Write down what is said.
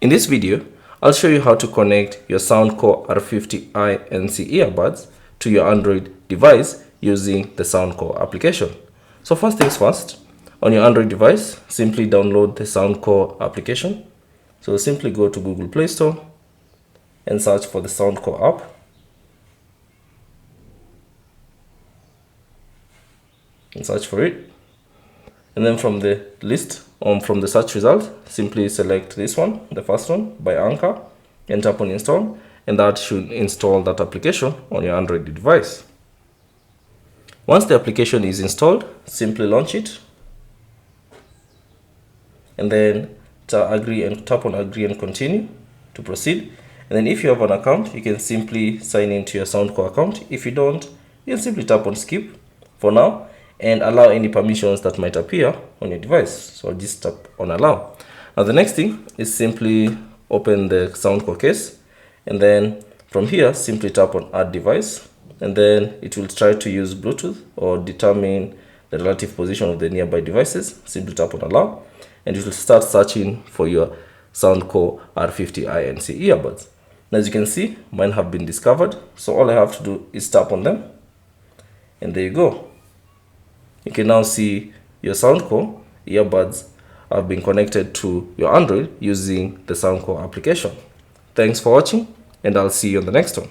In this video, I'll show you how to connect your Soundcore R50i NC earbuds to your Android device using the Soundcore application. So first things first, on your Android device, simply download the Soundcore application. So simply go to Google Play Store and search for the Soundcore app. And search for it. And then from the list, from the search result, simply select this one, the first one, by Anchor, and tap on install, and that should install that application on your Android device. Once the application is installed, simply launch it, and then tap on agree and continue to proceed. And then if you have an account, you can simply sign into your Soundcore account. If you don't, you can simply tap on skip for now and allow any permissions that might appear on your device. So I'll just tap on allow. Now the next thing is simply open the Soundcore case, and then from here simply tap on add device, and then it will try to use Bluetooth or determine the relative position of the nearby devices. Simply tap on allow, and it will start searching for your Soundcore R50i NC earbuds. And as you can see, mine have been discovered, so all I have to do is tap on them, and there you go. You can now see your Soundcore earbuds have been connected to your Android using the Soundcore application. Thanks for watching, and I'll see you on the next one.